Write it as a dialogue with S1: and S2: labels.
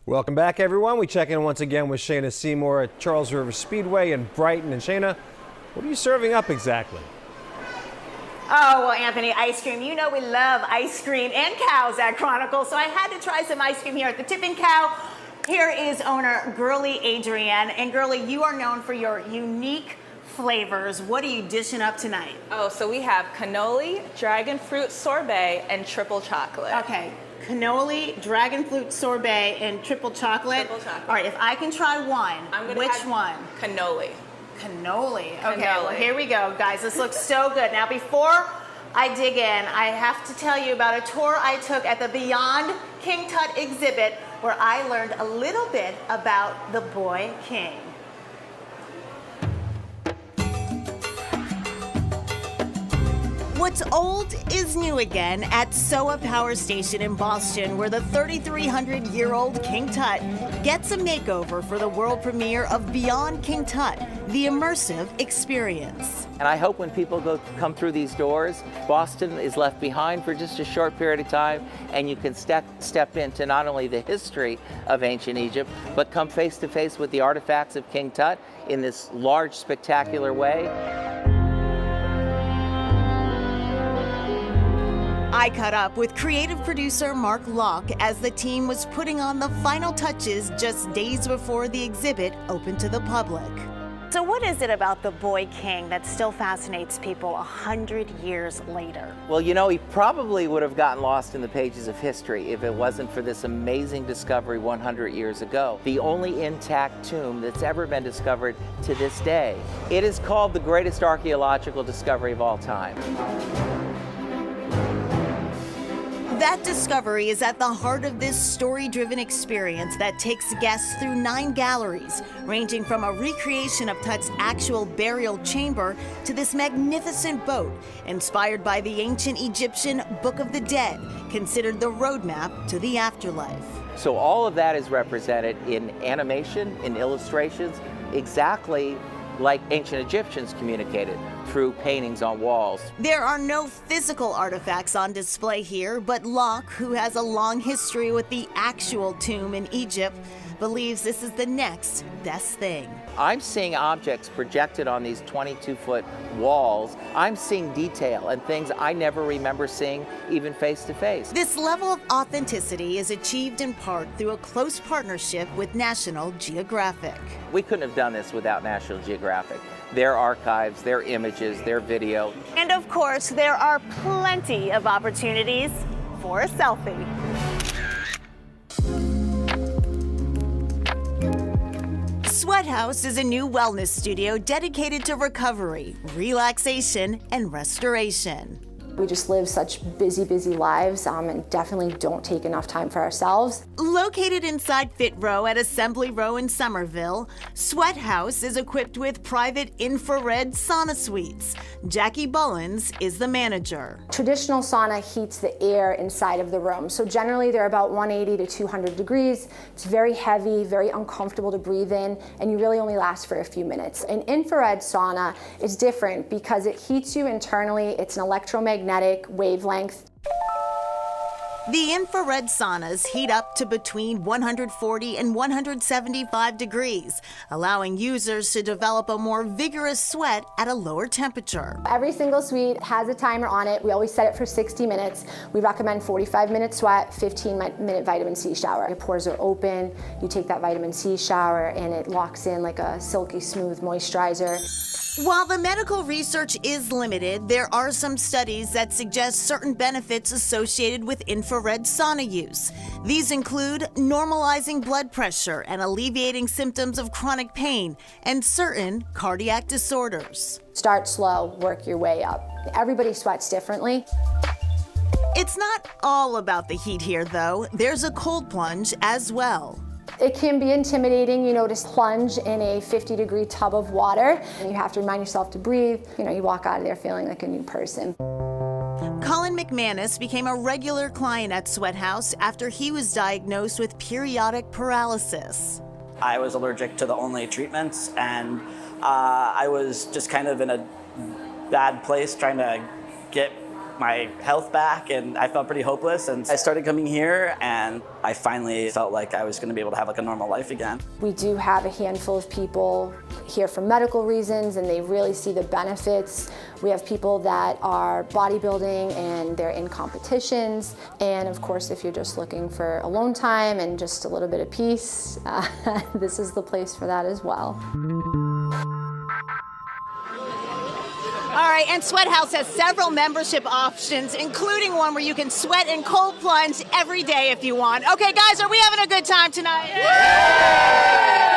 S1: Welcome back, everyone. We check in once again with Shayna Seymour at Charles River Speedway in Brighton. And Shayna, what are you serving up exactly?
S2: Oh, well, Anthony, ice cream. You know we love ice cream and cows at Chronicle, so I had to try some ice cream here at the Tipping Cow. Here is owner Girly Adrienne. And Girly, you are known for your unique flavors. What are you dishing up tonight?
S3: Oh, so we have cannoli, dragon fruit sorbet, and triple chocolate.
S2: Okay, cannoli, dragon fruit sorbet, and triple chocolate.
S3: Triple chocolate.
S2: All right, if I can try one, which one?
S3: Cannoli.
S2: Cannoli. Okay, well, here we go, guys. This looks so good. Now, before I dig in, I have to tell you about a tour I took at the Beyond King Tut exhibit where I learned a little bit about the Boy King. What's old is new again at SOA Power Station in Boston, where the 3,300-year-old King Tut gets a makeover for the world premiere of Beyond King Tut, the immersive experience.
S4: And I hope when people come through these doors, Boston is left behind for just a short period of time, and you can step into not only the history of ancient Egypt, but come face to face with the artifacts of King Tut in this large, spectacular way.
S2: I caught up with creative producer Mark Locke as the team was putting on the final touches just days before the exhibit opened to the public. So what is it about the Boy King that still fascinates people 100 years later?
S4: Well, you know, he probably would have gotten lost in the pages of history if it wasn't for this amazing discovery 100 years ago. The only intact tomb that's ever been discovered to this day. It is called the greatest archaeological discovery of all time.
S2: That discovery is at the heart of this story-driven experience that takes guests through 9 galleries, ranging from a recreation of Tut's actual burial chamber to this magnificent boat, inspired by the ancient Egyptian Book of the Dead, considered the roadmap to the afterlife.
S4: So all of that is represented in animation, in illustrations, exactly like ancient Egyptians communicated, through paintings on walls.
S2: There are no physical artifacts on display here, but Locke, who has a long history with the actual tomb in Egypt, believes this is the next best thing.
S4: I'm seeing objects projected on these 22-foot walls. I'm seeing detail and things I never remember seeing even face to face.
S2: This level of authenticity is achieved in part through a close partnership with National Geographic.
S4: We couldn't have done this without National Geographic. Their archives, their images, their video.
S2: And of course, there are plenty of opportunities for a selfie. Sweat House is a new wellness studio dedicated to recovery, relaxation, and restoration.
S5: We just live such busy lives and definitely don't take enough time for ourselves.
S2: Located inside Fit Row at Assembly Row in Somerville, Sweat House is equipped with private infrared sauna suites. Jackie Bullens is the manager.
S5: Traditional sauna heats the air inside of the room. So generally they're about 180 to 200 degrees. It's very heavy, very uncomfortable to breathe in, and you really only last for a few minutes. An infrared sauna is different because it heats you internally. It's an electromagnetic wavelength.
S2: The infrared saunas heat up to between 140 and 175 degrees, allowing users to develop a more vigorous sweat at a lower temperature.
S5: Every single suite has a timer on it. We always set it for 60 minutes. We recommend 45-minute sweat, 15-minute vitamin C shower. Your pores are open, you take that vitamin C shower, and it locks in like a silky smooth moisturizer.
S2: While the medical research is limited, there are some studies that suggest certain benefits associated with infrared sauna use. These include normalizing blood pressure and alleviating symptoms of chronic pain and certain cardiac disorders.
S5: Start slow, work your way up. Everybody sweats differently.
S2: It's not all about the heat here, though. There's a cold plunge as well.
S5: It can be intimidating, you know, to plunge in a 50-degree tub of water. And you have to remind yourself to breathe. You know, you walk out of there feeling like a new person.
S2: Colin McManus became a regular client at Sweat House after he was diagnosed with periodic paralysis.
S6: I was allergic to the only treatments, and I was just kind of in a bad place trying to get my health back, and I felt pretty hopeless. And I started coming here, and I finally felt like I was going to be able to have like a normal life again.
S5: We do have a handful of people here for medical reasons, and they really see the benefits. We have people that are bodybuilding and they're in competitions. And of course, if you're just looking for alone time and just a little bit of peace, this is the place for that as well.
S2: All right, and Sweat House has several membership options, including one where you can sweat and cold plunge every day if you want. Okay, guys, are we having a good time tonight? Yeah!